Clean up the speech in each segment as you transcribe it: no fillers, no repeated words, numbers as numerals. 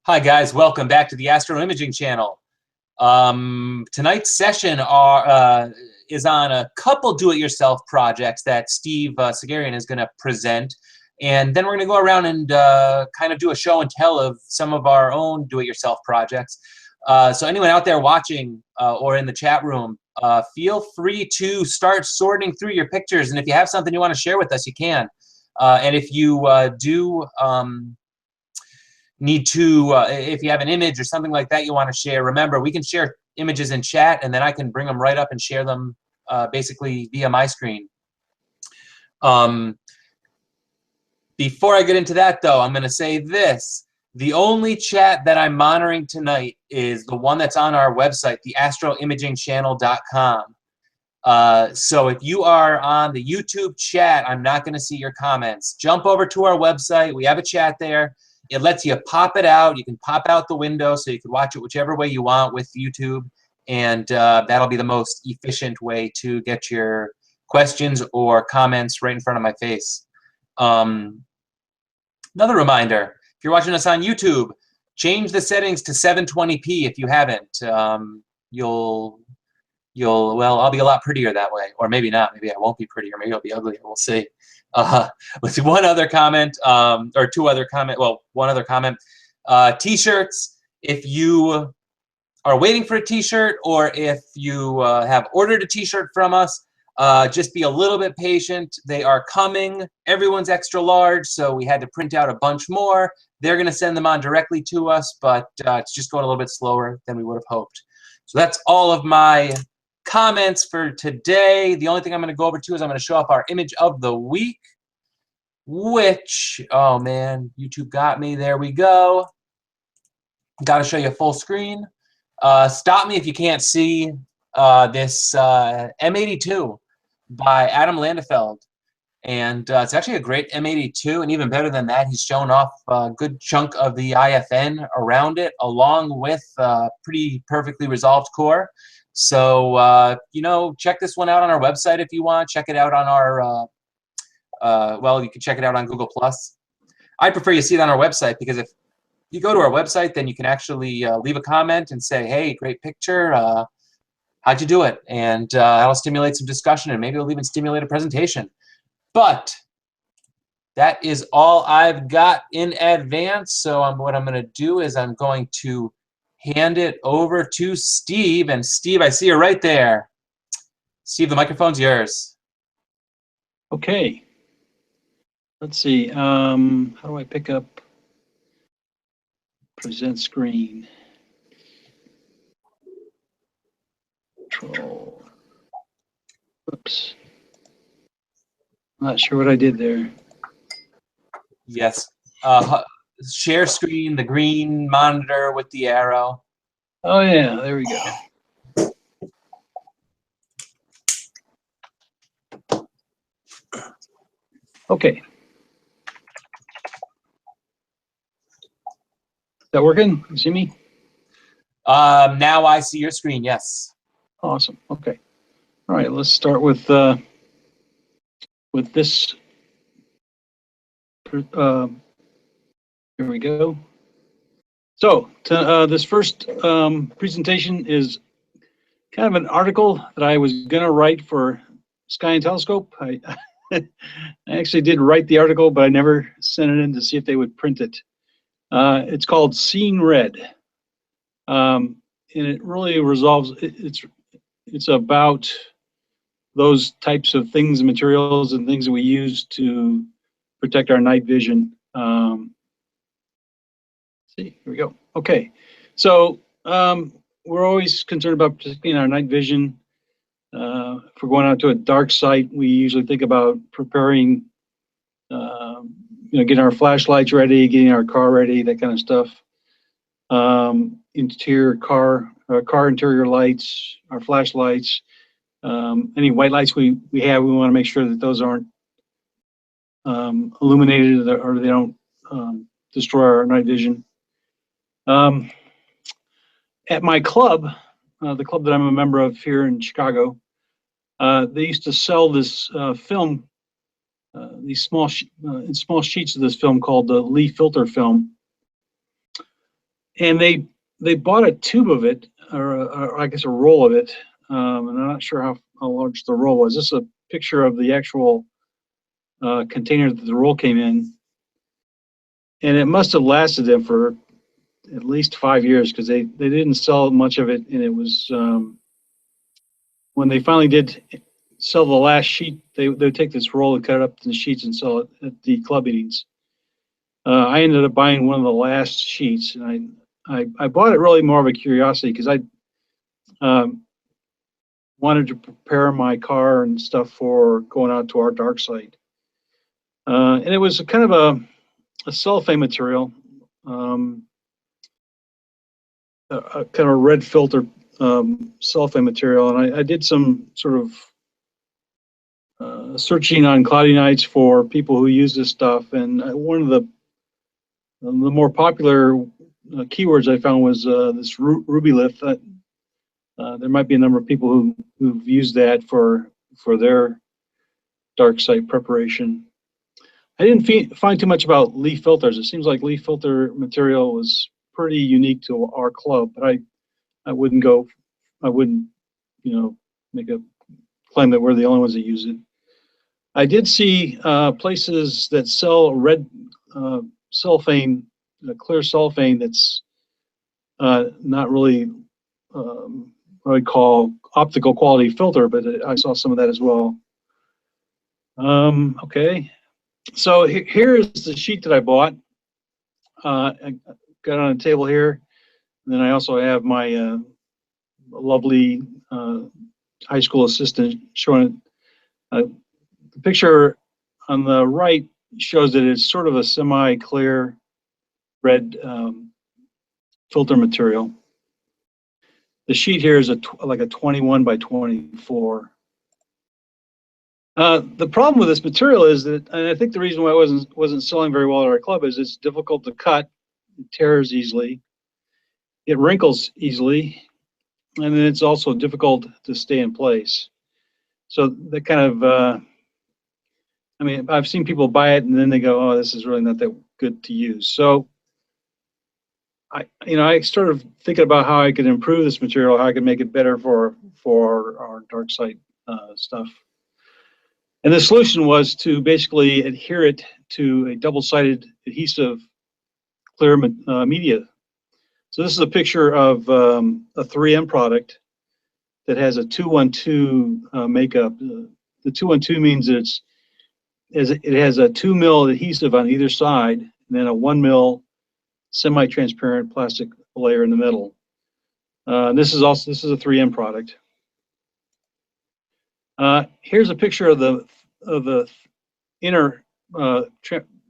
Hi guys, welcome back to the Astro Imaging channel. Tonight's session is on a couple do-it-yourself projects that Steve Sagerian is going to present, and then we're going to go around and kind of do a show and tell of some of our own do-it-yourself projects. So anyone out there watching or in the chat room, feel free to start sorting through your pictures, and if you have something you want to share with us, you can. And if you need to, if you have an image or something like that you want to share, remember, we can share images in chat, and then I can bring them right up and share them basically via my screen. Before I get into that, though, I'm going to say this. The only chat that I'm monitoring tonight is the one that's on our website, theastroimagingchannel.com. So if you are on the YouTube chat, I'm not going to see your comments. Jump over to our website. We have a chat there. It lets you pop it out. You can pop out the window so you can watch it whichever way you want with YouTube, and that'll be the most efficient way to get your questions or comments right in front of my face. Another reminder, if you're watching us on YouTube, change the settings to 720p if you haven't. Well, I'll be a lot prettier that way, or maybe not. Maybe I won't be prettier. Maybe I'll be uglier. We'll see. Let's see, one other comment, or two other comment. Well, one other comment. T-shirts. If you are waiting for a T-shirt, or if you have ordered a T-shirt from us, just be a little bit patient. They are coming. Everyone's extra large, so we had to print out a bunch more. They're going to send them on directly to us, but it's just going a little bit slower than we would have hoped. So that's all of my comments for today. The only thing I'm going to go over to is I'm going to show off our image of the week, which, oh man, YouTube got me. There we go. Got to show you full screen. Stop me if you can't see this M82 by Adam Landefeld. And it's actually a great M82, and even better than that, he's shown off a good chunk of the IFN around it, along with a pretty perfectly resolved core. So, you know, check this one out on our website if you want. Check it out on our, well, you can check it out on Google+. I prefer you see it on our website, because if you go to our website, then you can actually leave a comment and say, hey, great picture. How'd you do it? And that'll stimulate some discussion, and maybe it'll even stimulate a presentation. But that is all I've got in advance. So what I'm going to do is I'm going to hand it over to Steve. And Steve, I see you right there. Steve, the microphone's yours. Okay. Let's see. How do I pick up present screen? Control. Oops. Not sure what I did there. Yes. Share screen, the green monitor with the arrow. Oh, yeah. There we go. Okay. Is that working? You see me? Now I see your screen, yes. Awesome. Okay. All right. Let's start with this. Here we go. So this first presentation is kind of an article that I was going to write for Sky and Telescope. I actually did write the article, but I never sent it in to see if they would print it. It's called Seeing Red, and it really resolves. It's about those types of things and materials and things that we use to protect our night vision. See, here we go. Okay, so we're always concerned about protecting our night vision. If we're going out to a dark site, we usually think about preparing, you know, getting our flashlights ready, getting our car ready, that kind of stuff. Interior car interior lights, our flashlights, any white lights we have, we want to make sure that those aren't illuminated, or they don't destroy our night vision. At my club, the club that I'm a member of here in Chicago, they used to sell this film, these small sheets of this film called the Lee filter film. and they bought a tube of it, or I guess a roll of it, and I'm not sure how large the roll was. This is a picture of the actual container that the roll came in, and it must have lasted them for at least 5 years, because they didn't sell much of it, and it was when they finally did sell the last sheet, they would take this roll and cut it up into sheets and sell it at the club meetings. I ended up buying one of the last sheets, and I bought it really more of a curiosity, because I wanted to prepare my car and stuff for going out to our dark site. And it was kind of a cellophane material, a kind of red filter cellophane material. And I did some sort of searching on cloudy nights for people who use this stuff. And one of the more popular keywords I found was this ruby lift. There might be a number of people who've used that for their dark site preparation. I didn't find too much about leaf filters. It seems like leaf filter material was pretty unique to our club, but I wouldn't, make a claim that we're the only ones that use it. I did see places that sell red cellophane, clear cellophane that's not really what I call optical quality filter, but I saw some of that as well. Okay, so here's the sheet that I bought. I got it on a table here, and then I also have my lovely high school assistant showing it. The picture on the right shows that it's sort of a semi-clear red filter material. The sheet here is like a 21 by 24. The problem with this material is that, and I think the reason why it wasn't selling very well at our club, is it's difficult to cut, it tears easily, it wrinkles easily, and then it's also difficult to stay in place. So that kind of, I mean, I've seen people buy it and then they go, oh, this is really not that good to use. So I started thinking about how I could improve this material, how I could make it better for our dark site stuff. And the solution was to basically adhere it to a double-sided adhesive clear media. So this is a picture of a 3M product that has a 212 makeup. The 212 means that it has a 2 mil adhesive on either side, and then a 1 mil semi-transparent plastic layer in the middle. This is a 3M product. Here's a picture of the inner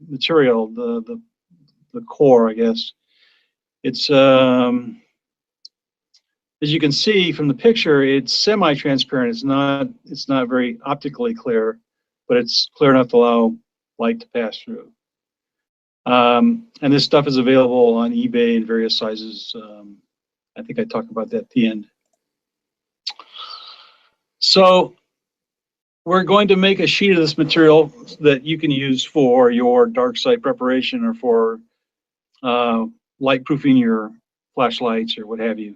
material, the core, I guess. It's as you can see from the picture, it's semi-transparent. It's not very optically clear, but it's clear enough to allow light to pass through. And this stuff is available on eBay in various sizes. I think I talked about that at the end. So we're going to make a sheet of this material that you can use for your dark site preparation, or for light proofing your flashlights or what have you.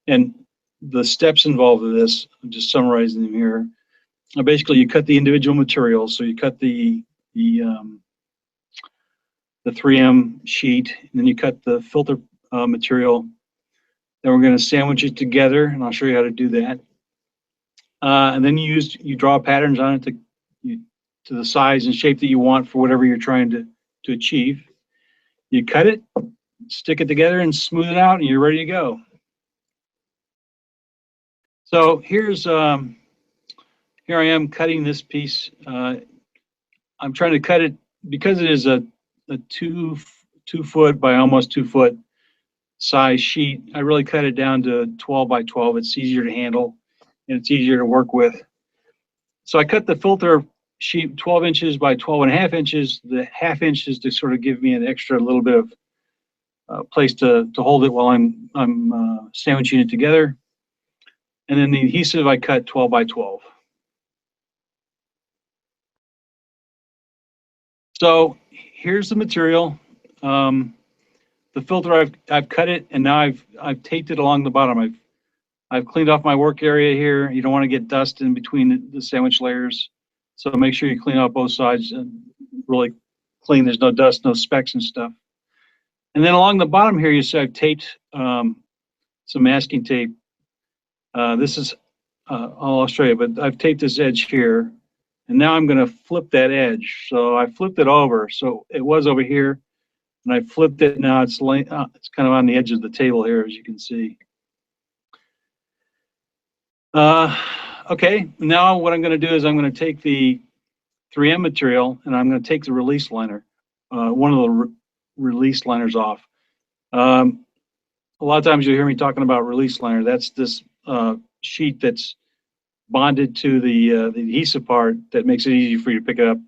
And the steps involved with this, I'm just summarizing them here. Basically, you cut the individual materials. So you cut the 3M sheet, and then you cut the filter material. Then we're going to sandwich it together, and I'll show you how to do that. And then you draw patterns on it to the size and shape that you want for whatever you're trying to achieve. You cut it, stick it together, and smooth it out, and you're ready to go. So here I am cutting this piece. I'm trying to cut it because it is a 2 foot by almost 2 foot size sheet. I really cut it down to 12 by 12. It's easier to handle and it's easier to work with. So I cut the filter sheet 12 inches by 12.5 inches. The ½ inch is to sort of give me an extra little bit of place to hold it while I'm sandwiching it together. And then the adhesive I cut 12 by 12. So here's the material. the filter, I've cut it, and now I've taped it along the bottom. I've cleaned off my work area here. You don't want to get dust in between the sandwich layers, so make sure you clean out both sides and really clean. There's no dust, no specks and stuff. And then along the bottom here, you see I've taped some masking tape. This is I'll show you, but I've taped this edge here, and now I'm going to flip that edge. So I flipped it over, so it was over here, and I flipped it. Now it's kind of on the edge of the table here, as you can see. Okay, now what I'm going to do is I'm going to take the 3M material, and I'm going to take the release liner, one of the release liners off. A lot of times you'll hear me talking about release liner. That's this sheet that's bonded to the adhesive part that makes it easy for you to pick it up,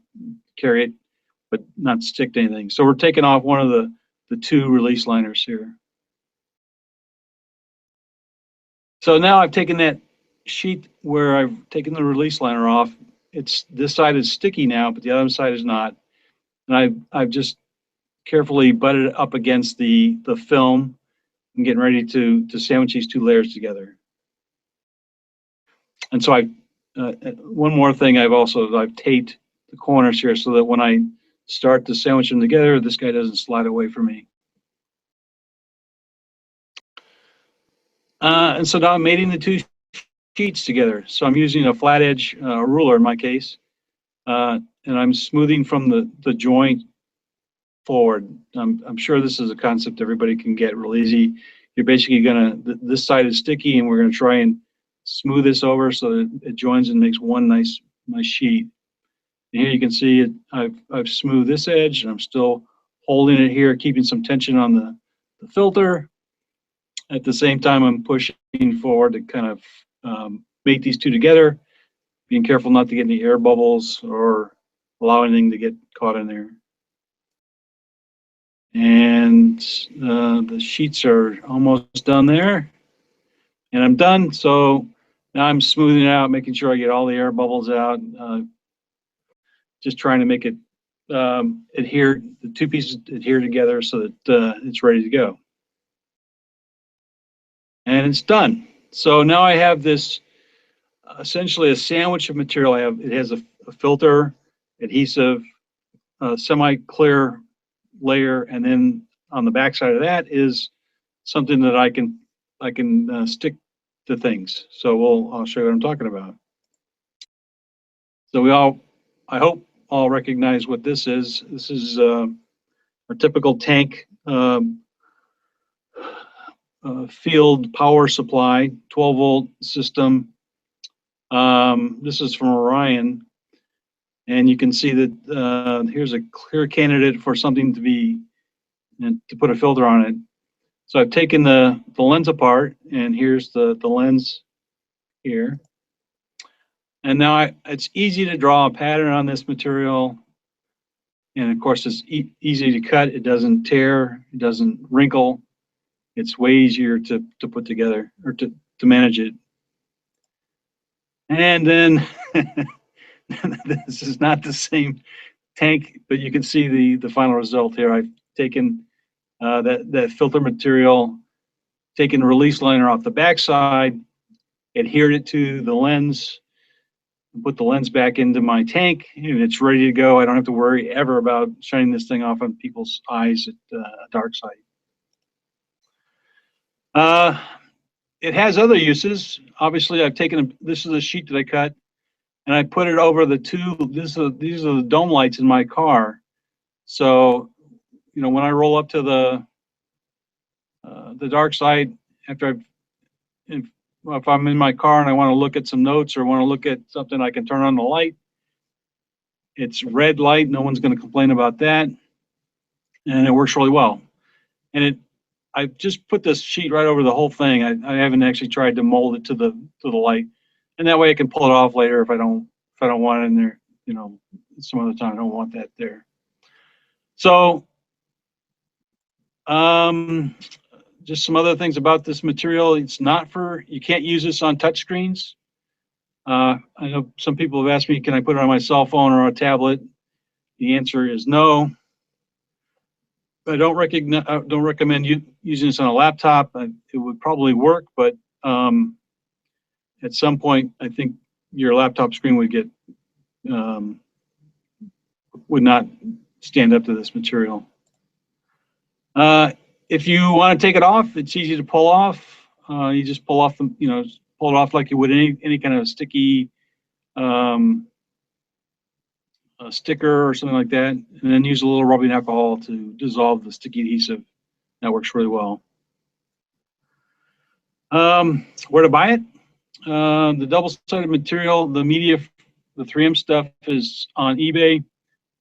carry it, but not stick to anything. So we're taking off one of the two release liners here. So now I've taken that sheet where I've taken the release liner off. This side is sticky now, but the other side is not. And I've just carefully butted it up against the film and getting ready to sandwich these two layers together. And so one more thing, I've taped the corners here so that when I start to sandwich them together, this guy doesn't slide away from me. And so now I'm mating the two sheets together. So I'm using a flat edge ruler in my case, and I'm smoothing from the joint forward. I'm sure this is a concept everybody can get real easy. You're basically this side is sticky, and we're gonna try and smooth this over so that it joins and makes one nice sheet. And here you can see it. I've smoothed this edge, and I'm still holding it here, keeping some tension on the filter. At the same time, I'm pushing forward to kind of mate these two together, being careful not to get any air bubbles or allow anything to get caught in there. And the sheets are almost done there, and I'm done. So now I'm smoothing it out, making sure I get all the air bubbles out, just trying to make it adhere, the two pieces adhere together so that it's ready to go. And it's done. So now I have this essentially a sandwich of material. It has a filter, adhesive, semi-clear layer, and then on the back side of that is something that I can stick to things. So I'll show you what I'm talking about. So I hope all recognize what this is. This is our typical tank field power supply, 12-volt system. This is from Orion, and you can see that here's a clear candidate for something to put a filter on it. So I've taken the lens apart, and here's the lens here. And now it's easy to draw a pattern on this material, and of course it's easy to cut. It doesn't tear, it doesn't wrinkle. It's way easier to put together or to manage it. And then this is not the same tank, but you can see the final result here. I've taken that filter material, taken the release liner off the backside, adhered it to the lens, and put the lens back into my tank, and it's ready to go. I don't have to worry ever about shining this thing off on people's eyes at dark side. It has other uses. Obviously, I've taken this is a sheet that I cut, and I put it over the two. These are the dome lights in my car. So, you know, when I roll up to the dark side, after if I'm in my car and I want to look at some notes or want to look at something, I can turn on the light. It's red light. No one's going to complain about that, and it works really well. And I just put this sheet right over the whole thing. I haven't actually tried to mold it to the light, and that way I can pull it off later if I don't want it in there. You know, some other time I don't want that there. So, just some other things about this material. It's not you can't use this on touch screens. I know some people have asked me, can I put it on my cell phone or a tablet? The answer is no. I don't recommend you using this on a laptop. It would probably work, but at some point, I think your laptop screen would get would not stand up to this material. If you want to take it off, it's easy to pull off. You just pull off the, pull it off like you would any kind of sticky a sticker or something like that, and then use a little rubbing alcohol to dissolve the sticky adhesive. That works really well. Where to buy it? The double-sided material, the media, the 3M stuff is on eBay.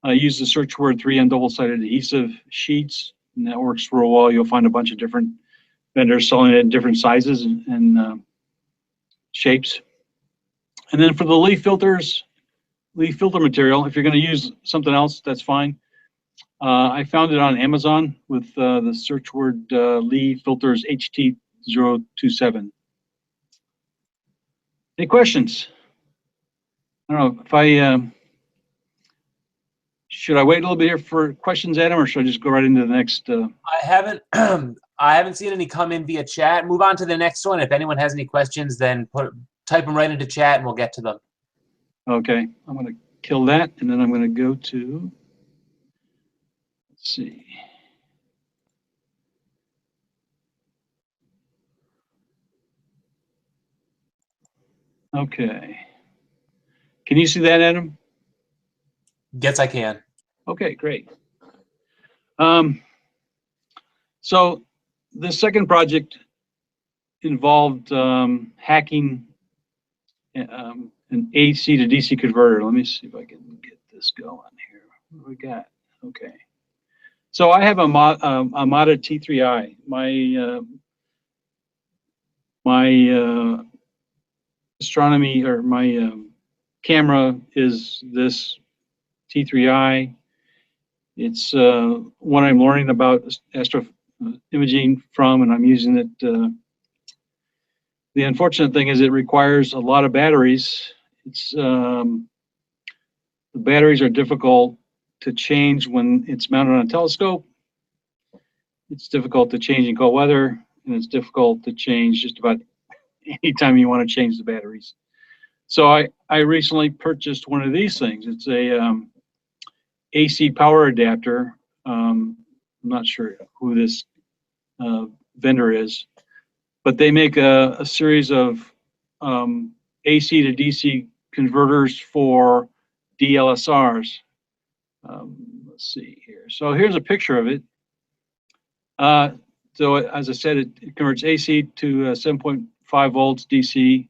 Use the search word 3M double-sided adhesive sheets, and that works real well. You'll find a bunch of different vendors selling it in different sizes and shapes. And then for the leaf filters, leaf filter material, if you're going to use something else, that's fine. I found it on Amazon with the search word Lee Filters HT027. Any questions? I don't know if I should I wait a little bit here for questions, Adam, or should I just go right into the next? I haven't I haven't seen any come in via chat. Move on to the next one. If anyone has any questions, then type them right into chat, and we'll get to them. Okay, I'm going to kill that, and then I'm going to go to. Let's see. Okay. Can you see that, Adam? Yes, I can. Okay, great. So the second project involved hacking an AC to DC converter. Let me see if I can get this going here. What do we got? Okay. So I have a Amada T3i. My astronomy, or my camera is this T3i. It's what I'm learning about astro imaging from, and I'm using it. The unfortunate thing is it requires a lot of batteries. It's the batteries are difficult to change when it's mounted on a telescope. It's difficult to change in cold weather, and it's difficult to change just about anytime you want to change the batteries. So I recently purchased one of these things. It's a AC power adapter. I'm not sure who this vendor is, but they make a series of AC to DC converters for DSLRs. Let's see here. So here's a picture of it. So as I said, it converts AC to 7.5 volts DC.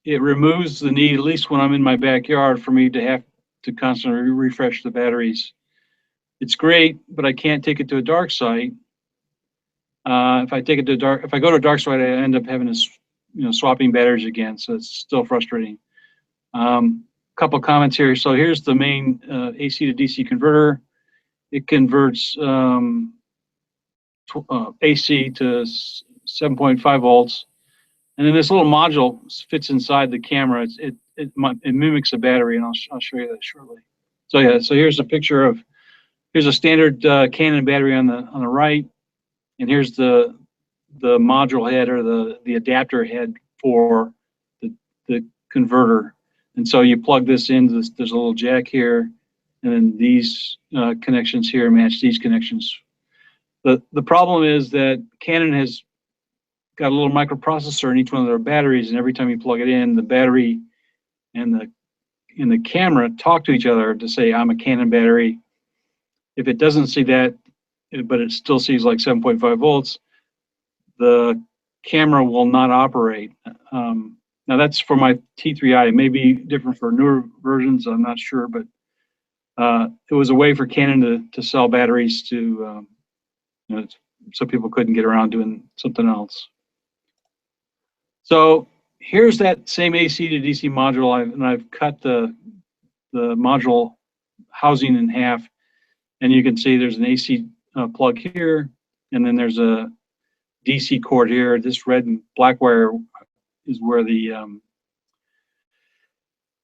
It removes the need, at least when I'm in my backyard, for me to have to constantly refresh the batteries. It's great, but I can't take it to a dark site. If I take it to if I go to a dark site, I end up having to, swapping batteries again. So it's still frustrating. Couple comments here. So here's the main AC to DC converter. It converts AC to 7.5 volts, and then this little module fits inside the camera. It mimics a battery, and I'll show you that shortly. So yeah, so here's a picture of here's a standard Canon battery on the right, and here's the module head, or the adapter head for the converter. And so you plug this in. There's a little jack here, and then these connections here match these connections. The problem is that Canon has got a little microprocessor in each one of their batteries, and every time you plug it in, the battery and the camera talk to each other to say, I'm a Canon battery. If it doesn't see that, but it still sees like 7.5 volts, the camera will not operate. Now that's for my T3i. It may be different for newer versions, I'm not sure, but it was a way for Canon to sell batteries to, so people couldn't get around doing something else. So here's that same AC to DC module, and I've cut the module housing in half, and you can see there's an AC plug here, and then there's a DC cord here. This red and black wire is where the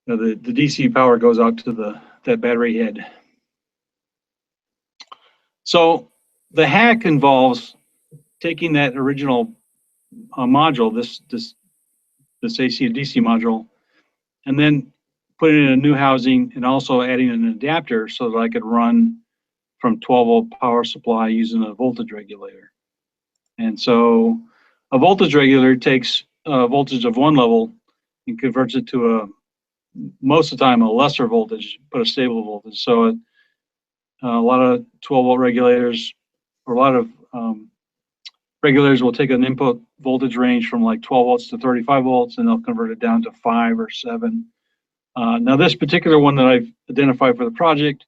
DC power goes out to that battery head. So the hack involves taking that original module, this AC to DC module, and then putting in a new housing and also adding an adapter so that I could run from 12-volt power supply using a voltage regulator. And so a voltage regulator takes a voltage of one level and converts it to most of the time a lesser voltage, but a stable voltage. So a lot of 12-volt regulators, or a lot of regulators will take an input voltage range from like 12 volts to 35 volts, and they'll convert it down to 5 or 7. Now this particular one that I've identified for the project,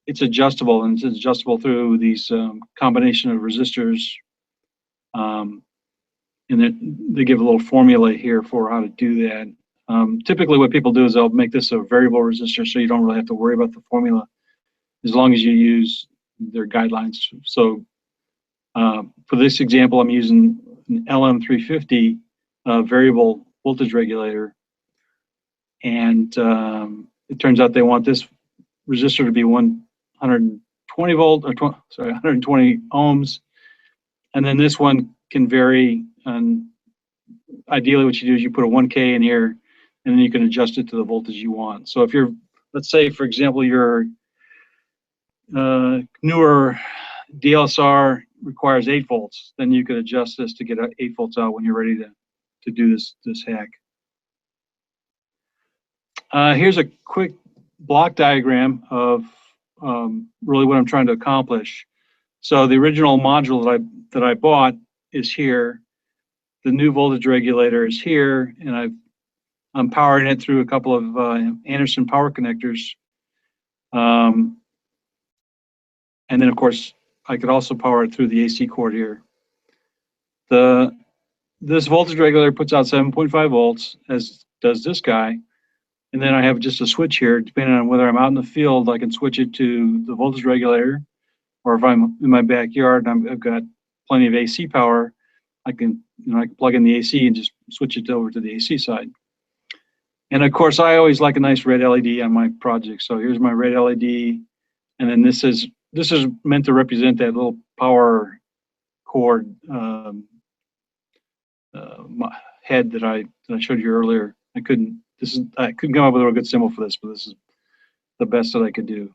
it's adjustable, and it's adjustable through these combination of resistors. And they give a little formula here for how to do that. Typically what people do is they'll make this a variable resistor, so you don't really have to worry about the formula as long as you use their guidelines. So for this example, I'm using an LM350 variable voltage regulator, and it turns out they want this resistor to be 120 volt, or 120 ohms, and then this one can vary. And ideally, what you do is you put a 1K in here, and then you can adjust it to the voltage you want. So if you're, let's say, for example, your newer DSLR requires 8 volts, then you could adjust this to get 8 volts out when you're ready to do this hack. Here's a quick block diagram of really what I'm trying to accomplish. So the original module that I bought is here. The new voltage regulator is here, and I'm powering it through a couple of Anderson power connectors. And then, of course, I could also power it through the AC cord here. This voltage regulator puts out 7.5 volts, as does this guy. And then I have just a switch here. Depending on whether I'm out in the field, I can switch it to the voltage regulator. Or if I'm in my backyard and I've got plenty of AC power, I can plug in the AC and just switch it over to the AC side. And of course, I always like a nice red LED on my project. So here's my red LED, and then this is meant to represent that little power cord head that I showed you earlier. I couldn't come up with a good symbol for this, but this is the best that I could do.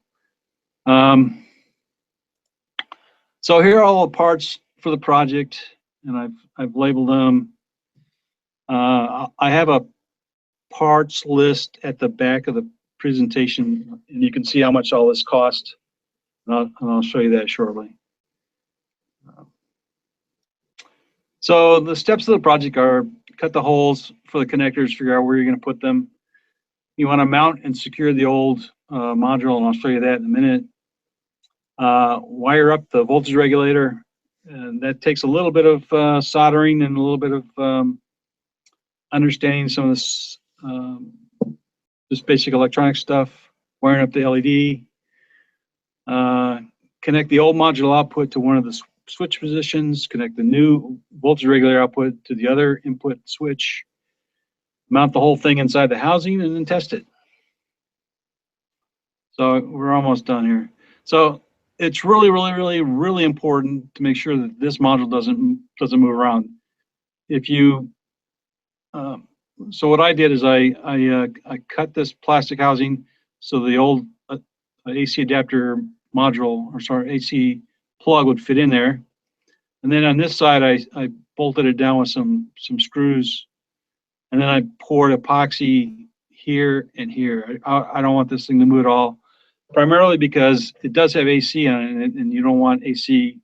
So here are all the parts for the project, and I've labeled them. I have a parts list at the back of the presentation, and you can see how much all this cost. And I'll show you that shortly. So the steps of the project are: cut the holes for the connectors, figure out where you're going to put them. You want to mount and secure the old module, and I'll show you that in a minute. Wire up the voltage regulator, and that takes a little bit of soldering and a little bit of understanding some of this basic electronic stuff. Wiring up the LED. Connect the old module output to one of the switch positions. Connect the new voltage regulator output to the other input switch. Mount the whole thing inside the housing, and then test it. So we're almost done here. So it's really, really, really, really important to make sure that this module doesn't move around. If you so what I did is I cut this plastic housing so the old AC adapter module, or sorry, AC plug would fit in there. And then on this side, I bolted it down with some screws, and then I poured epoxy here and here. I don't want this thing to move at all, primarily because it does have AC on it, and you don't want AC.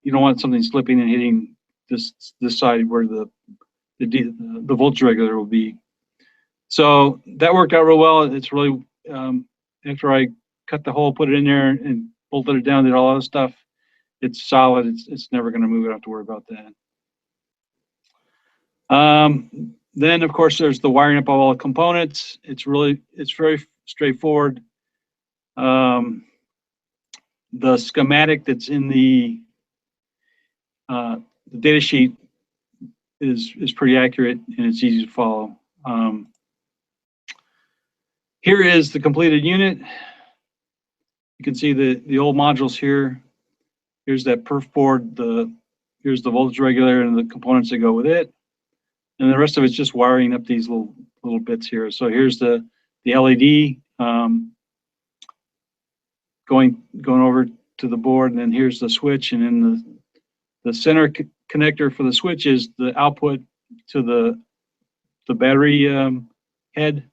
You don't want something slipping and hitting this side where the voltage regulator will be. So that worked out real well. It's really after I cut the hole, put it in there, and bolted it down, did all that stuff, it's solid. It's never going to move. I don't have to worry about that. Then of course there's the wiring up of all the components. It's very straightforward. The schematic that's in the data sheet is pretty accurate, and it's easy to follow. Here is the completed unit. You can see the old modules here. Here's that perf board. Here's the voltage regulator and the components that go with it. And the rest of it's just wiring up these little bits here. So here's the LED going over to the board, and then here's the switch, and then the center connector for the switch is the output to the battery head,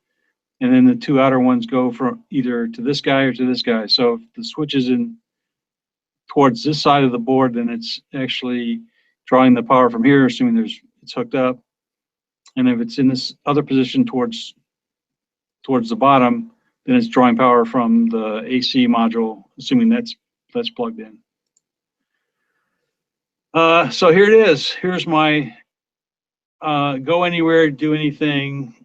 and then the two outer ones go from either to this guy or to this guy. So if the switch is in towards this side of the board, then it's actually drawing the power from here, assuming it's hooked up. And if it's in this other position towards the bottom, then it's drawing power from the AC module, assuming that's plugged in. So here it is. Here's my go anywhere, do anything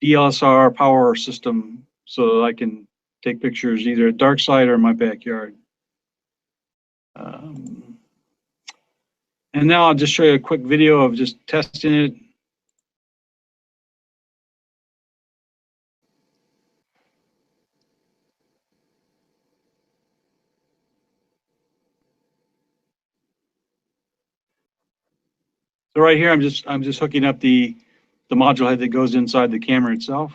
DSLR power system, so that I can take pictures either at dark side or in my backyard. And now I'll just show you a quick video of just testing it. So right here, I'm just hooking up the module head that goes inside the camera itself.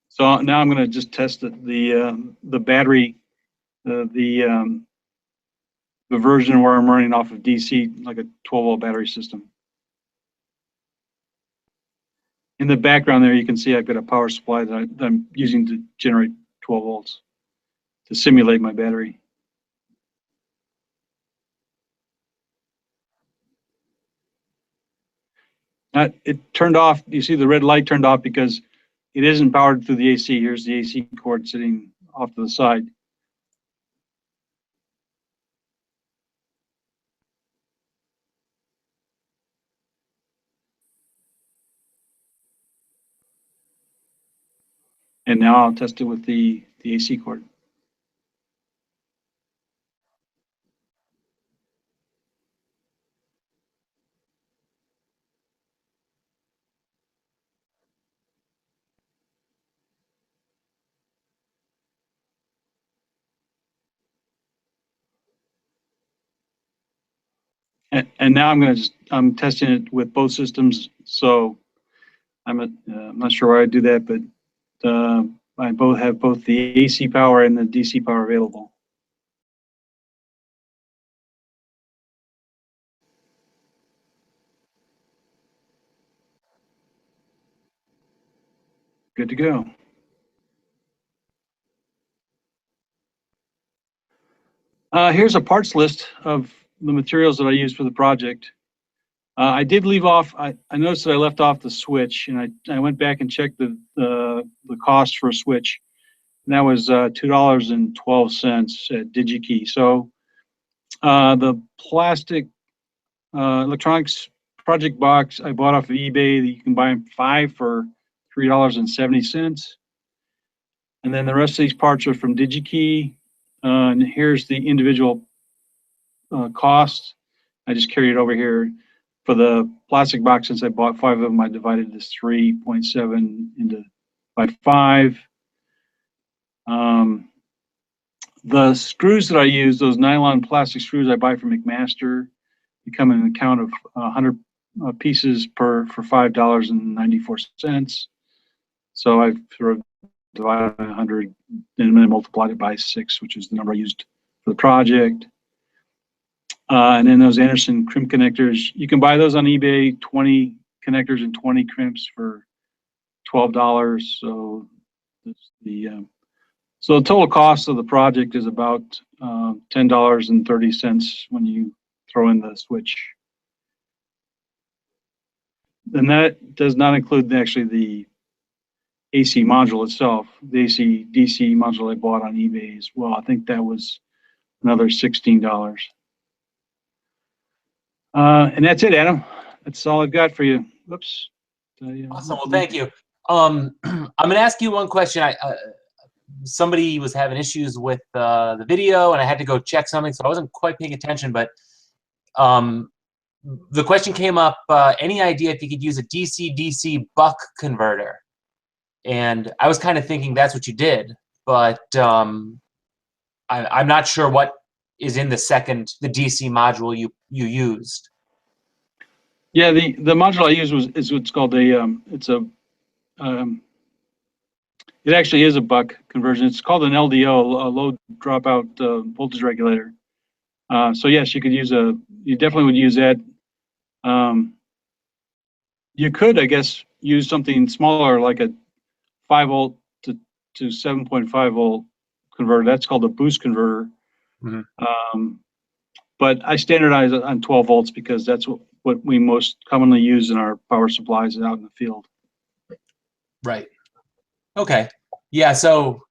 So now I'm going to just test the battery, the version where I'm running off of DC, like a 12-volt battery system. In the background there, you can see I've got a power supply that I'm using to generate 12 volts to simulate my battery. It turned off. You see the red light turned off because it isn't powered through the AC. Here's the AC cord sitting off to the side. And now I'll test it with the AC cord. And now I'm testing it with both systems. So I'm not sure why I do that, but I have both the AC power and the DC power available. Good to go. Here's a parts list of the materials that I used for the project. I did leave off. I noticed that I left off the switch, and I went back and checked the cost for a switch. And that was $2.12 at DigiKey. So the plastic electronics project box I bought off of eBay. You can buy 5 for $3.70. And then the rest of these parts are from DigiKey. And here's the individual cost. I just carried it over here. For the plastic box, since I bought 5 of them, I divided this 3.7 by 5. The screws that I use, those nylon plastic screws I buy from McMaster, they come in an account of 100 pieces for $5.94. So I've sort of divided 100 and then multiplied it by 6, which is the number I used for the project. And then those Anderson crimp connectors, you can buy those on eBay, 20 connectors and 20 crimps for $12. So the total cost of the project is about $10.30 when you throw in the switch. And that does not include actually the AC module itself, the AC DC module I bought on eBay as well. I think that was another $16. And that's it, Adam. that's all I've got for you. Whoops. Awesome. Well, thank you. I'm going to ask you one question. Somebody was having issues with the video, and I had to go check something, so I wasn't quite paying attention. But the question came up: any idea if you could use a DC-DC buck converter? And I was kind of thinking that's what you did, but I'm not sure what is in the DC module you used. Yeah, the module I used is what's called it actually is a buck conversion. It's called an LDO, a low dropout voltage regulator. So yes, you definitely would use that. You could, I guess, use something smaller like a 5 volt to 7.5 volt converter. That's called a boost converter. Mm-hmm. But I standardize it on 12 volts because that's what we most commonly use in our power supplies out in the field. Right. Okay. Yeah, so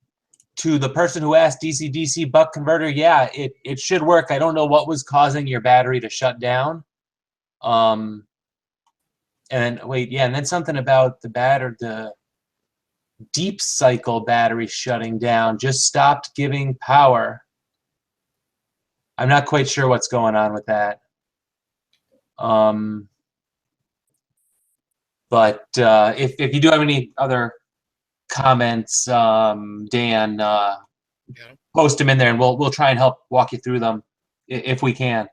to the person who asked DC-DC buck converter, yeah, it should work. I don't know what was causing your battery to shut down. And then something about the deep cycle battery shutting down just stopped giving power. I'm not quite sure what's going on with that. But if you do have any other comments, Dan, post them in there, and we'll try and help walk you through them if we can.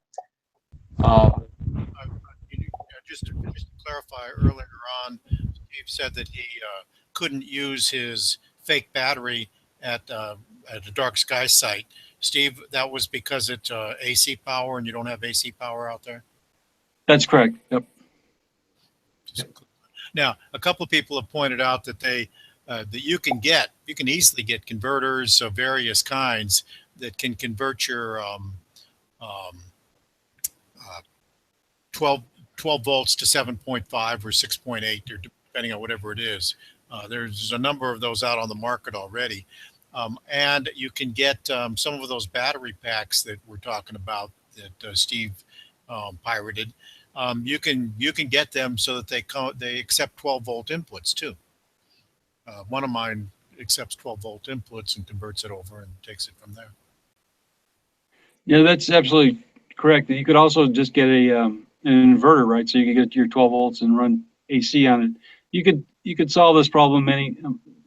Just to clarify, earlier on, Steve said that he couldn't use his fake battery at a dark sky site. Steve, that was because it's AC power, and you don't have AC power out there? That's correct. Yep. Now, a couple of people have pointed out that that you can easily get converters of various kinds that can convert your 12 volts to 7.5 or 6.8, or depending on whatever it is. There's a number of those out on the market already. And you can get some of those battery packs that we're talking about that Steve pirated. You can get them so that they accept 12 volt inputs too. One of mine accepts 12 volt inputs and converts it over and takes it from there. Yeah, that's absolutely correct. You could also just get an inverter, right? So you could get your 12 volts and run AC on it. You could solve this problem a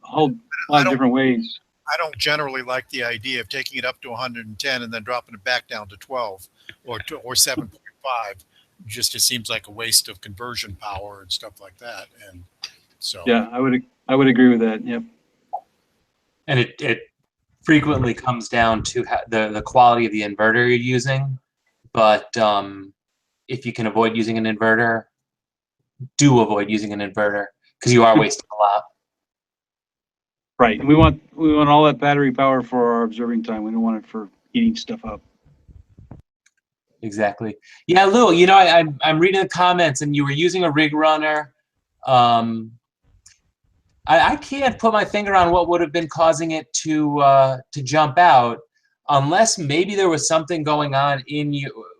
whole lot of different ways. I don't generally like the idea of taking it up to 110 and then dropping it back down to 12 or 7.5. Just it seems like a waste of conversion power and stuff like that. And so yeah, I would agree with that. Yep. And it frequently comes down to the quality of the inverter you're using. But if you can avoid using an inverter, do avoid using an inverter, because you are wasting a lot. Right. And we want all that battery power for our observing time. We don't want it for heating stuff up. Exactly. Yeah, Lou, I'm reading the comments, and you were using a rig runner. I can't put my finger on what would have been causing it to jump out, unless maybe there was something going on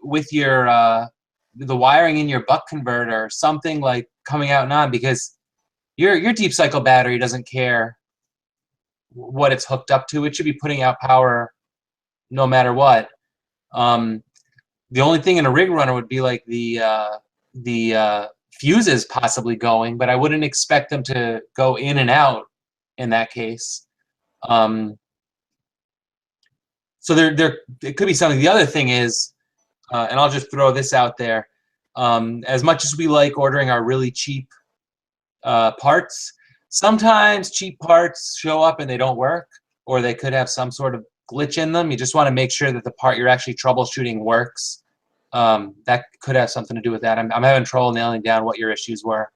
with the wiring in your buck converter, something like coming out and on, because your deep cycle battery doesn't care what it's hooked up to. It should be putting out power no matter what. The only thing in a rig runner would be like the fuses possibly going, but I wouldn't expect them to go in and out in that case. So it could be something. The other thing is, and I'll just throw this out there, as much as we like ordering our really cheap parts, sometimes cheap parts show up and they don't work, or they could have some sort of glitch in them. You just want to make sure that the part you're actually troubleshooting works. That could have something to do with that. I'm having trouble nailing down what your issues were.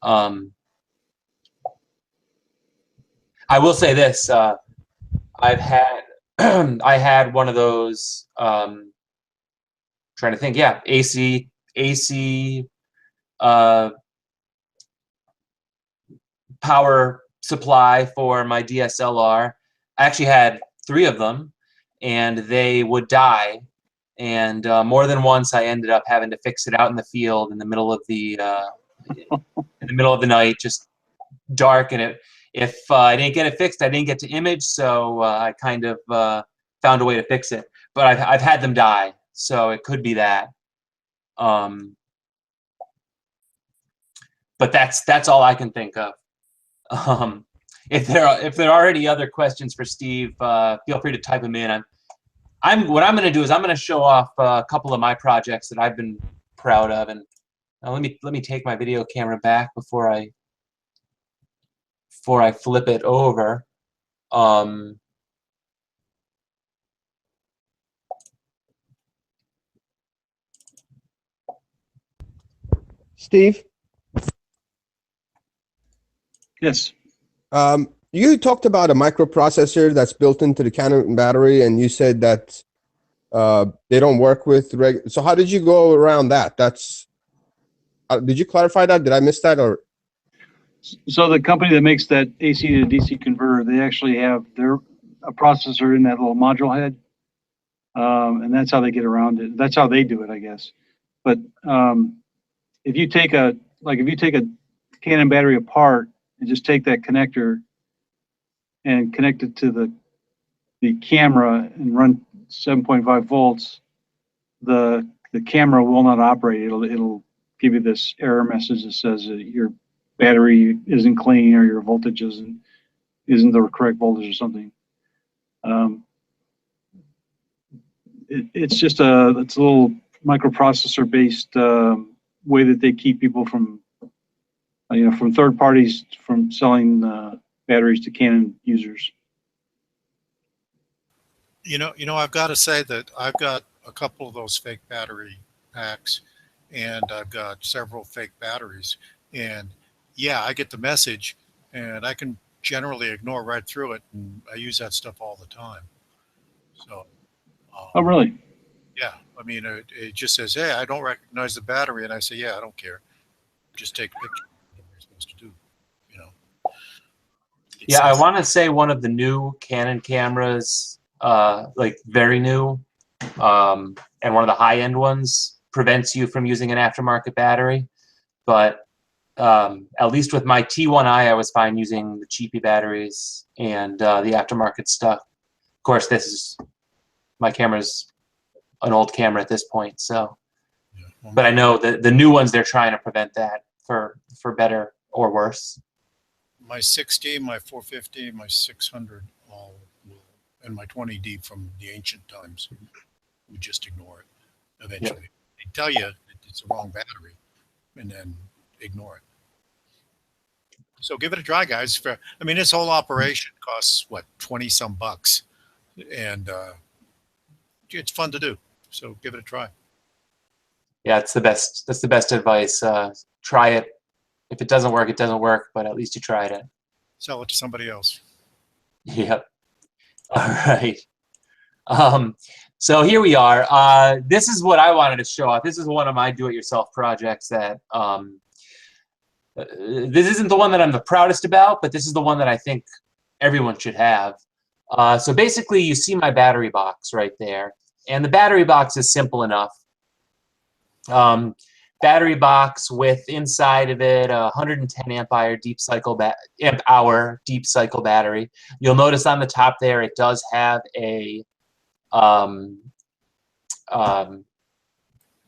I will say this: I had one of those. Trying to think, yeah, AC power supply for my DSLR. I actually had 3 of them, and they would die and more than once I ended up having to fix it out in the field in the middle of the night, just dark. And if I didn't get it fixed, I didn't get to image, so I kind of found a way to fix it. But I've had them die, so it could be that. But that's all I can think of. If there are any other questions for Steve, feel free to type them in. What I'm going to do is I'm going to show off a couple of my projects that I've been proud of, and let me take my video camera back before I flip it over. Steve, Yes. you talked about a microprocessor that's built into the Canon battery, and you said that they don't work with so how did you go around that? Did you clarify that? Did I miss that? Or So the company that makes that AC to DC converter, they actually have a processor in that little module head, and that's how they get around it. That's how they do it, I guess. But if you take a Canon battery apart and just take that connector and connect it to the camera and run 7.5 volts, the camera will not operate. It'll give you this error message that says that your battery isn't clean or your voltage isn't the correct voltage or something. It's just a little microprocessor based way that they keep people from from third parties from selling batteries to Canon users. I've got to say that I've got a couple of those fake battery packs, and I've got several fake batteries. And yeah, I get the message, and I can generally ignore right through it, and I use that stuff all the time. So. Oh, really? Yeah, I mean, it just says, "Hey, I don't recognize the battery," and I say, "Yeah, I don't care. Just take a picture." Whatever you're supposed to do, Yeah, I want to say one of the new Canon cameras, like very new, and one of the high-end ones prevents you from using an aftermarket battery. But at least with my T1i, I was fine using the cheapy batteries and the aftermarket stuff. Of course, my camera's an old camera at this point, so. Yeah. But I know the new ones, they're trying to prevent that for better or worse. My 6D, my 450, my 600, all will, and my 20D from the ancient times, would just ignore it. Eventually, Yep. They tell you it's the wrong battery, and then ignore it. So give it a try, guys. I mean, this whole operation costs what, 20-some bucks, and it's fun to do. So give it a try. Yeah, it's the best. That's the best advice. Try it. If it doesn't work, it doesn't work. But at least you tried it. Sell it to somebody else. Yep. All right. So here we are. This is what I wanted to show off. This is one of my do-it-yourself projects that. This isn't the one that I'm the proudest about, but this is the one that I think everyone should have. So basically, you see my battery box right there. And the battery box is simple enough. Battery box with inside of it a 110 amp hour deep cycle battery. You'll notice on the top there it does have a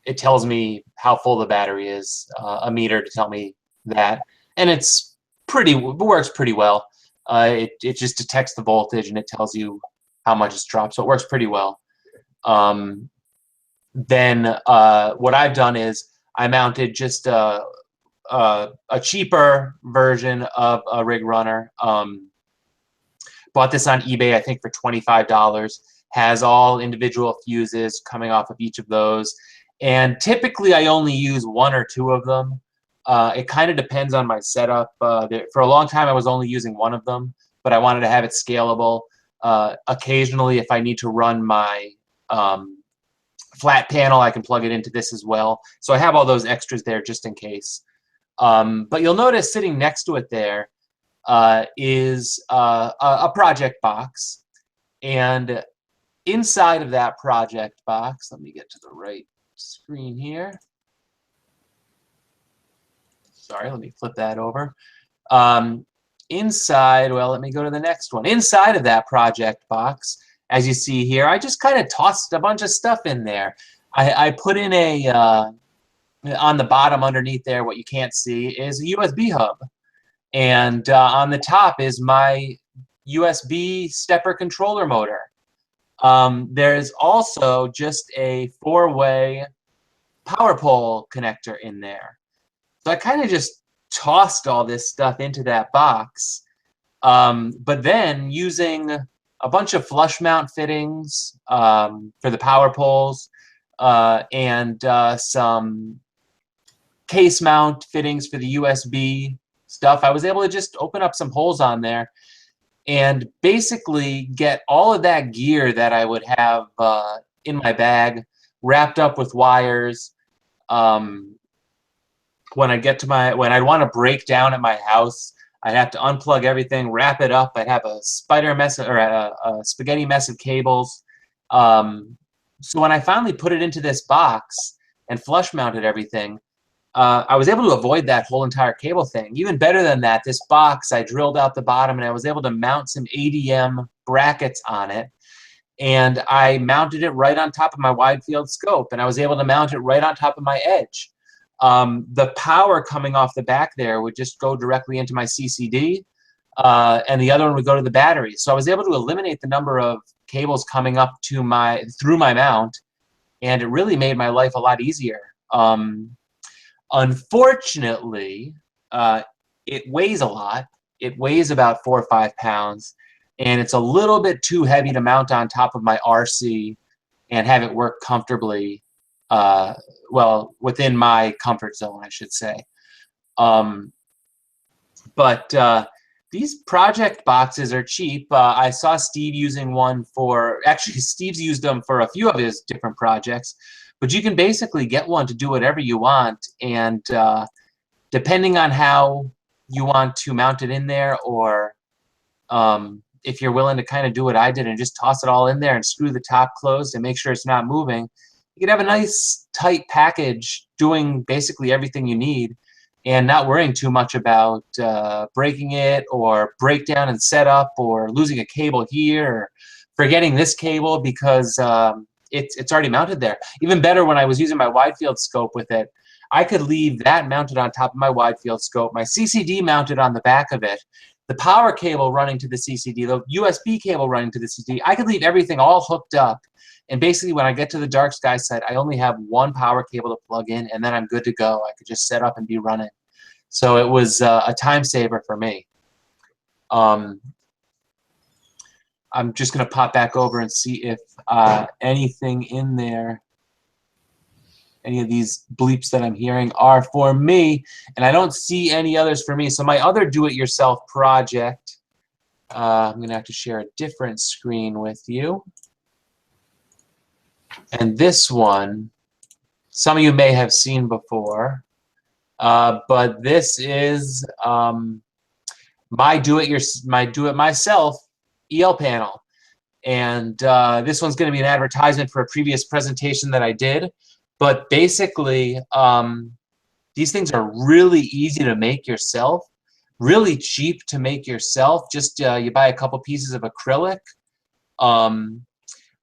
it tells me how full the battery is, a meter to tell me that, and it works pretty well. It just detects the voltage and it tells you how much it's dropped, so it works pretty well. Then what I've done is I mounted just a cheaper version of a rig runner. Bought this on eBay, I think, for $25. Has all individual fuses coming off of each of those. And typically I only use one or two of them. It kind of depends on my setup. For a long time I was only using one of them, but I wanted to have it scalable. Occasionally, if I need to run my flat panel, I can plug it into this as well. So I have all those extras there just in case. But you'll notice sitting next to it there is a project box. And inside of that project box, let me get to the right screen here. Sorry, let me flip that over. Inside, well, let me go to the next one. Inside of that project box, as you see here, I just kind of tossed a bunch of stuff in there. I put in a, on the bottom underneath there, what you can't see is a USB hub. And on the top is my USB stepper controller motor. There's also just a 4-way power pole connector in there. So I kind of just tossed all this stuff into that box. But then using a bunch of flush mount fittings for the power poles and some case mount fittings for the USB stuff, I was able to just open up some holes on there and basically get all of that gear that I would have in my bag wrapped up with wires. When I'd want to break down at my house, I'd have to unplug everything, wrap it up. I'd have a spaghetti mess of cables. So when I finally put it into this box and flush mounted everything, I was able to avoid that whole entire cable thing. Even better than that, this box, I drilled out the bottom and I was able to mount some ADM brackets on it. And I mounted it right on top of my wide field scope, and I was able to mount it right on top of my edge. The power coming off the back there would just go directly into my CCD, and the other one would go to the battery. So I was able to eliminate the number of cables coming up to through my mount, and it really made my life a lot easier. Unfortunately, it weighs a lot. It weighs about 4 or 5 pounds, and it's a little bit too heavy to mount on top of my RC and have it work comfortably. Well, within my comfort zone, I should say. But these project boxes are cheap. I saw Steve using one for, actually Steve's used them for a few of his different projects, but you can basically get one to do whatever you want. And depending on how you want to mount it in there, or if you're willing to kind of do what I did and just toss it all in there and screw the top closed and make sure it's not moving, you can have a nice tight package doing basically everything you need and not worrying too much about breaking it or breakdown and setup or losing a cable here or forgetting this cable because it's already mounted there. Even better, when I was using my wide field scope with it, I could leave that mounted on top of my wide field scope, my CCD mounted on the back of it, the power cable running to the CCD, the USB cable running to the CCD. I could leave everything all hooked up. And basically, when I get to the dark sky site, I only have one power cable to plug in, and then I'm good to go. I could just set up and be running. So it was a time saver for me. I'm just going to pop back over and see if anything in there, any of these bleeps that I'm hearing are for me, and I don't see any others for me. So my other do-it-yourself project, I'm going to have to share a different screen with you. And this one, some of you may have seen before, but this is my do-it-myself EL panel. And this one's going to be an advertisement for a previous presentation that I did. But basically, these things are really easy to make yourself, really cheap to make yourself. Just you buy a couple pieces of acrylic.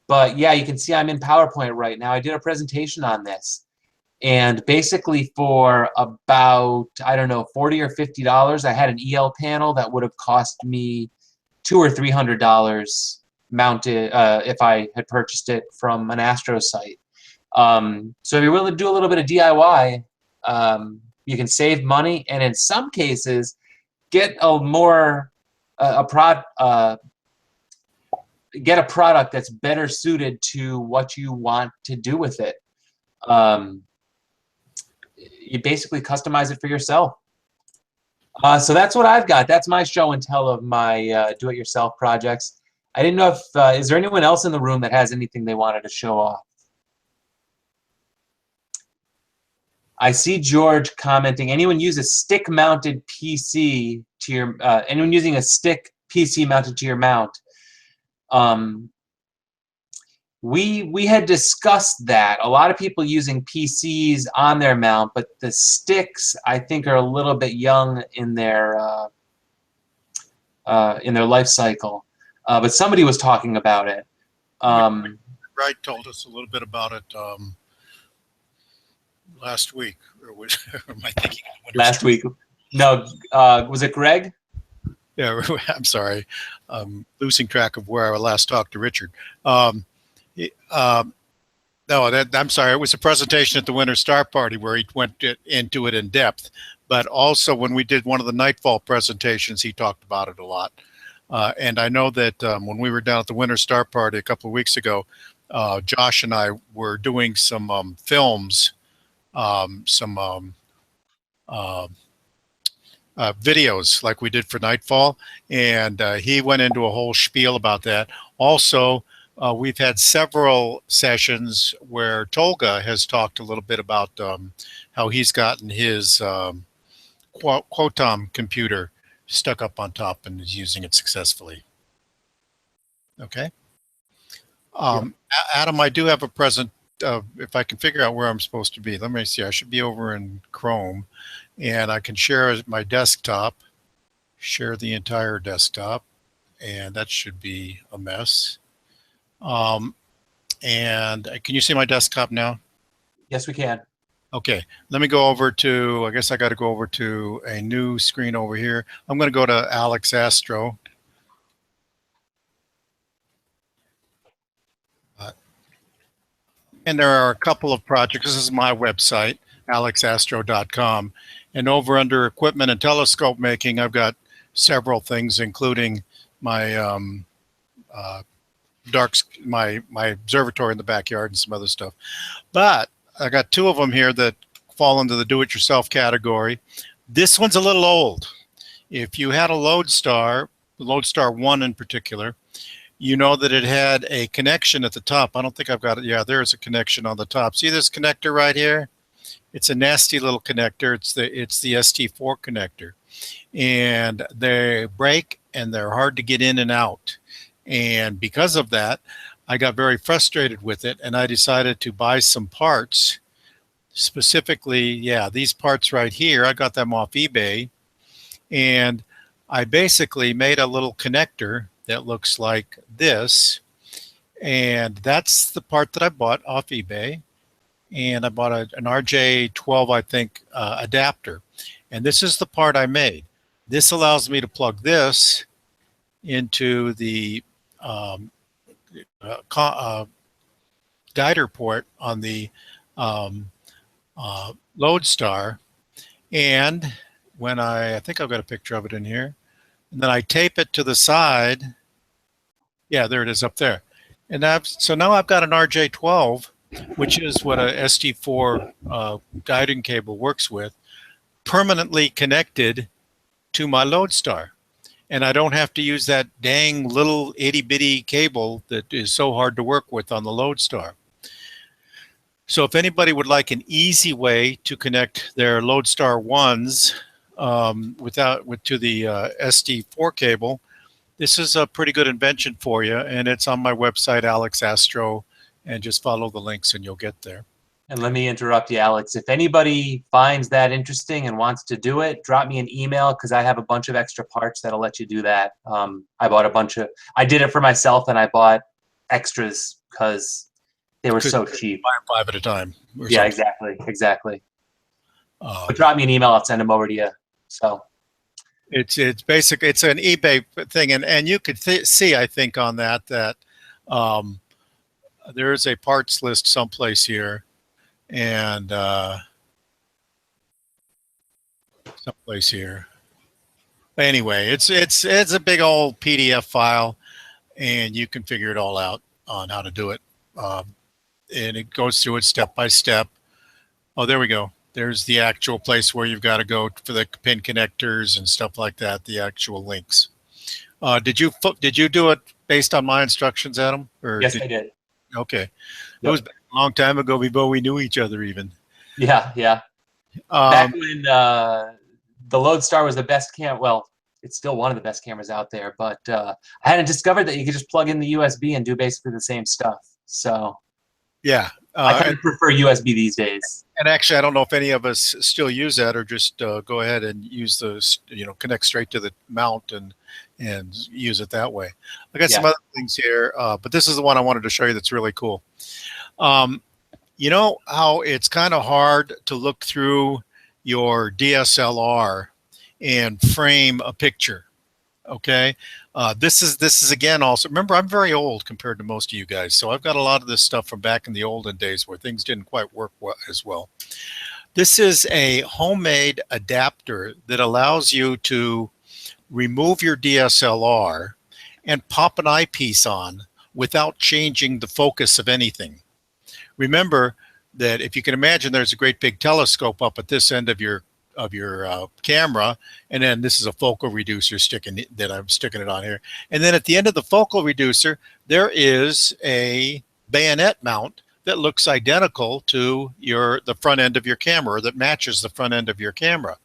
But yeah, you can see I'm in PowerPoint right now. I did a presentation on this. And basically for about, I don't know, $40 or $50, I had an EL panel that would have cost me $200 or $300 mounted if I had purchased it from an Astro site. So if you're willing to do a little bit of DIY, you can save money, and in some cases, get get a product that's better suited to what you want to do with it. You basically customize it for yourself. So that's what I've got. That's my show and tell of my do-it-yourself projects. I didn't know if, is there anyone else in the room that has anything they wanted to show off? I see George commenting, anyone use a stick-mounted PC to your, anyone using a stick PC mounted to your mount? we had discussed that. A lot of people using PCs on their mount, but the sticks I think are a little bit young in their life cycle. But somebody was talking about it. Wright told us a little bit about it last week. Or am I thinking last week? No, was it Greg? Yeah, I'm sorry. Losing track of where I last talked to Richard. No, I'm sorry. It was a presentation at the Winter Star Party where he went into it in depth. But also when we did one of the Nightfall presentations, he talked about it a lot. And I know that when we were down at the Winter Star Party a couple of weeks ago, Josh and I were doing some films, videos like we did for Nightfall. And he went into a whole spiel about that. Also, we've had several sessions where Tolga has talked a little bit about how he's gotten his Quotom computer stuck up on top and is using it successfully. Okay. Adam, I do have a present. If I can figure out where I'm supposed to be, let me see. I should be over in Chrome, and I can share my desktop, share the entire desktop, and that should be a mess. And can you see my desktop now? Yes, we can. Okay, let me go over to, I guess I got to go over to a new screen over here. I'm going to go to Alex Astro. And there are a couple of projects. This is my website, alexastro.com. And over under equipment and telescope making, I've got several things, including my my observatory in the backyard and some other stuff. But I got two of them here that fall into the do-it-yourself category. This one's a little old. If you had a Lodestar 1 in particular, you know that it had a connection at the top. I don't think I've got it. Yeah, there's a connection on the top. See this connector right here? It's a nasty little connector. It's the ST4 connector. And they break and they're hard to get in and out. And because of that, I got very frustrated with it, and I decided to buy some parts. Specifically, yeah, these parts right here, I got them off eBay, and I basically made a little connector that looks like this, and that's the part that I bought off eBay. And I bought an RJ12, I think, adapter, and this is the part I made. This allows me to plug this into the guider port on the Lodestar, and when I think I've got a picture of it in here, and then I tape it to the side. Yeah, there it is up there. And so now I've got an RJ12, which is what a ST4 guiding cable works with, permanently connected to my Lodestar. And I don't have to use that dang little itty-bitty cable that is so hard to work with on the Lodestar. So if anybody would like an easy way to connect their Lodestar 1s to the ST4 cable, this is a pretty good invention for you. And it's on my website, Alex Astro, and just follow the links and you'll get there. And let me interrupt you, Alex. If anybody finds that interesting and wants to do it, drop me an email because I have a bunch of extra parts that'll let you do that. I bought I did it for myself, and I bought extras because they were so cheap. Buy 5 at a time. Yeah, something. Exactly. But drop me an email. I'll send them over to you. So it's basically, it's an eBay thing, and you could see, I think, on that there is a parts list someplace here. And someplace here. Anyway, it's a big old PDF file, and you can figure it all out on how to do it. And it goes through it step by step. Oh, there we go. There's the actual place where you've got to go for the pin connectors and stuff like that. The actual links. Did you do it based on my instructions, Adam? Or yes, I did. Okay. Yep. It was a long time ago before we knew each other even. Yeah. Back when the Lodestar was the best camera, well, it's still one of the best cameras out there, but I hadn't discovered that you could just plug in the USB and do basically the same stuff. So Yeah. I kind of prefer USB these days. And actually, I don't know if any of us still use that, or just go ahead and use those, connect straight to the mount and use it that way. I got some other things here, but this is the one I wanted to show you that's really cool. You know how it's kind of hard to look through your DSLR and frame a picture. Okay, this is again also, remember, I'm very old compared to most of you guys, so I've got a lot of this stuff from back in the olden days where things didn't quite work as well. This is a homemade adapter that allows you to remove your DSLR and pop an eyepiece on without changing the focus of anything. Remember that if you can imagine, there's a great big telescope up at this end of your camera, and then this is a focal reducer that I'm sticking it on here, and then at the end of the focal reducer there is a bayonet mount that looks identical to the front end of your camera, or that matches the front end of your camera.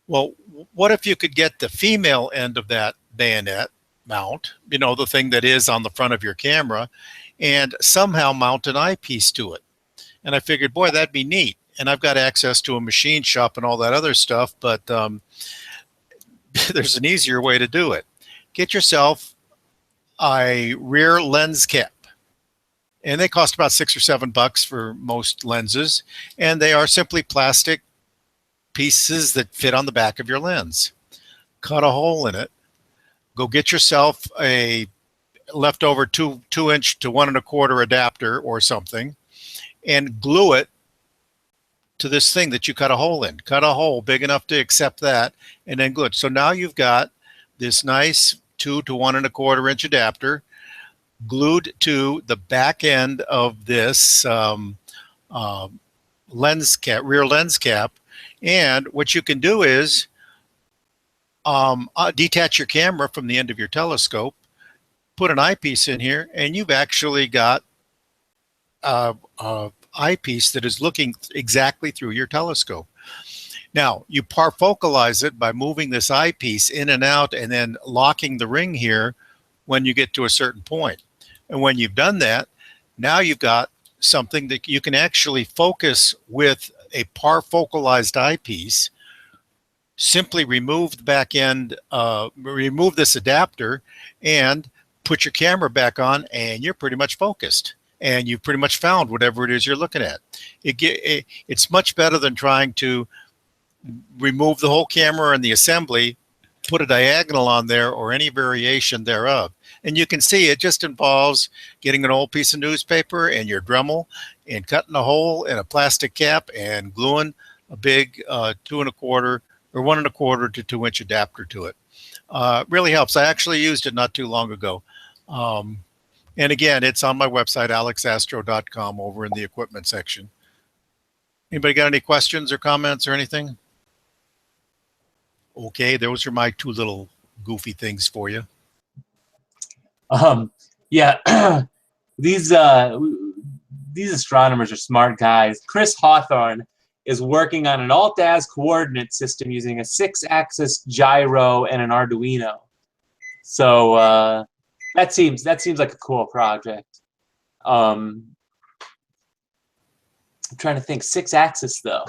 Well, what if you could get the female end of that bayonet mount, the thing that is on the front of your camera, and somehow mount an eyepiece to it? And I figured, boy, that'd be neat. And I've got access to a machine shop and all that other stuff, but there's an easier way to do it. Get yourself a rear lens cap. And they cost about $6 or $7 for most lenses. And they are simply plastic pieces that fit on the back of your lens. Cut a hole in it. Go get yourself a leftover 2-inch to 1 1/4 adapter or something, and glue it to this thing that you cut a hole in. Cut a hole big enough to accept that, and then glue it. So now you've got this nice 2 to 1 1/4 inch adapter glued to the back end of this lens cap, rear lens cap. And what you can do is detach your camera from the end of your telescope, put an eyepiece in here, and you've actually got eyepiece that is looking exactly through your telescope. Now, you parfocalize it by moving this eyepiece in and out and then locking the ring here when you get to a certain point. And when you've done that, now you've got something that you can actually focus with a parfocalized eyepiece. Simply remove the back end, remove this adapter, and put your camera back on, and you're pretty much focused. And you've pretty much found whatever it is you're looking at. It's much better than trying to remove the whole camera and the assembly, put a diagonal on there, or any variation thereof. And you can see it just involves getting an old piece of newspaper and your Dremel and cutting a hole in a plastic cap and gluing a big 2 1/4 or 1 1/4 to 2-inch adapter to it. Really helps. I actually used it not too long ago. And again, it's on my website, alexastro.com, over in the equipment section. Anybody got any questions or comments or anything? Okay, those are my 2 little goofy things for you. Yeah, these astronomers are smart guys. Chris Hawthorne is working on an alt-az coordinate system using a 6-axis gyro and an Arduino. So that seems like a cool project. I'm trying to think. 6-axis though.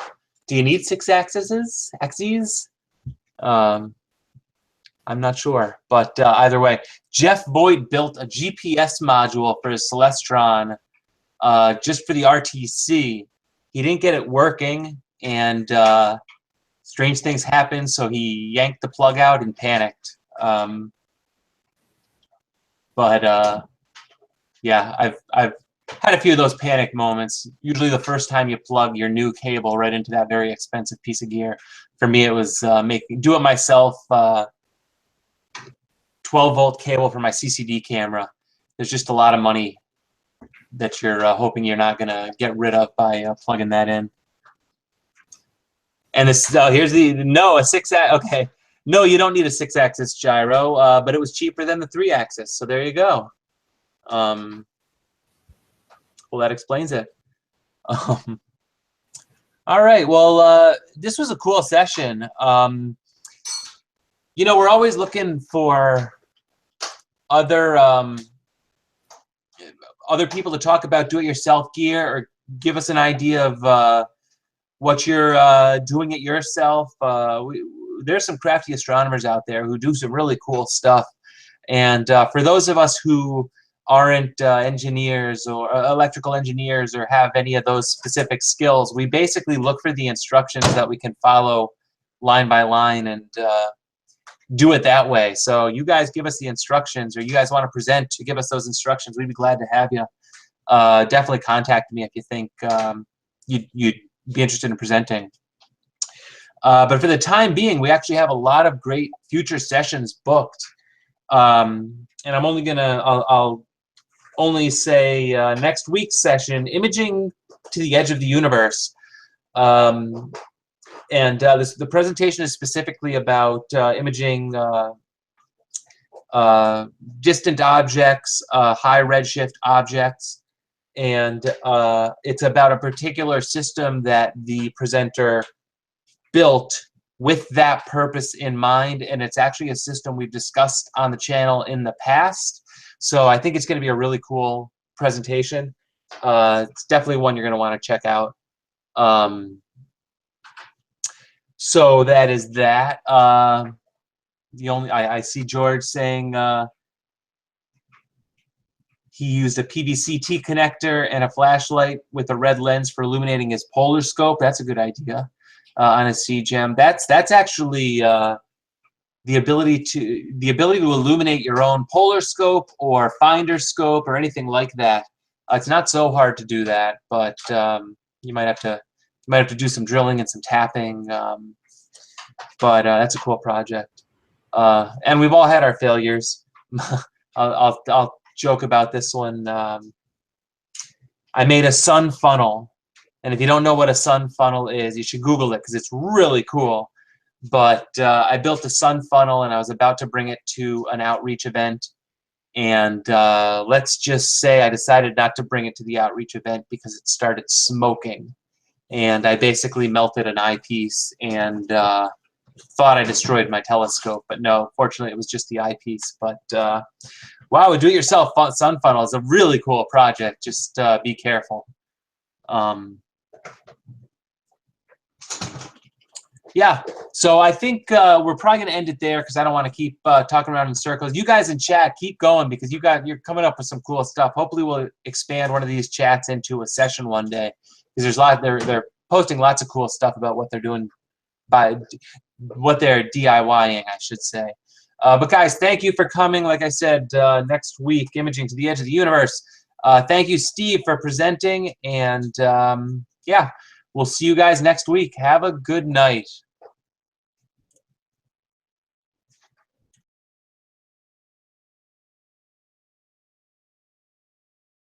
Do you need 6 axes? I'm not sure, but either way, Jeff Boyd built a GPS module for his Celestron just for the RTC. He didn't get it working, and strange things happened, so he yanked the plug out and panicked. Yeah, I've had a few of those panic moments. Usually the first time you plug your new cable right into that very expensive piece of gear. For me, it was do it myself 12-volt cable for my CCD camera. There's just a lot of money that you're hoping you're not going to get rid of by plugging that in. And this here's a 6 okay. No, you don't need a 6-axis gyro, but it was cheaper than the 3-axis. So there you go. Well, that explains it. All right. Well, this was a cool session. You know, we're always looking for other other people to talk about do-it-yourself gear or give us an idea of what you're doing it yourself. There's some crafty astronomers out there who do some really cool stuff. And for those of us who aren't engineers or electrical engineers or have any of those specific skills, we basically look for the instructions that we can follow line by line and do it that way. So you guys give us the instructions, or you guys want to present to give us those instructions, we'd be glad to have you. Definitely contact me if you think you'd be interested in presenting. But for the time being, we actually have a lot of great future sessions booked. And I'm only gonna, I'll only say next week's session, Imaging to the Edge of the Universe. And the presentation is specifically about imaging distant objects, high redshift objects. And it's about a particular system that the presenter built with that purpose in mind, and it's actually a system we've discussed on the channel in the past. So I think it's going to be a really cool presentation. It's definitely one you're going to want to check out. So that is that. The only I see George saying he used a PVC-T connector and a flashlight with a red lens for illuminating his polar scope. That's a good idea. On a CGEM. That's actually the ability to illuminate your own polar scope or finder scope or anything like that. It's not so hard to do that, but you might have to do some drilling and some tapping. But that's a cool project. And we've all had our failures. I'll joke about this one. I made a sun funnel. And if you don't know what a sun funnel is, you should Google it because it's really cool. But I built a sun funnel, and I was about to bring it to an outreach event. And let's just say I decided not to bring it to the outreach event because it started smoking. And I basically melted an eyepiece and thought I destroyed my telescope. But no, fortunately, it was just the eyepiece. But wow, a do-it-yourself sun funnel is a really cool project. Just be careful. Yeah, so I think we're probably going to end it there because I don't want to keep talking around in circles. You guys in chat, keep going because you're coming up with some cool stuff. Hopefully, we'll expand one of these chats into a session one day because there's a lot. They're posting lots of cool stuff about what they're doing, by what they're DIYing, I should say. But guys, thank you for coming. Like I said, next week, Imaging to the Edge of the Universe. Thank you, Steve, for presenting, and yeah. We'll see you guys next week. Have a good night.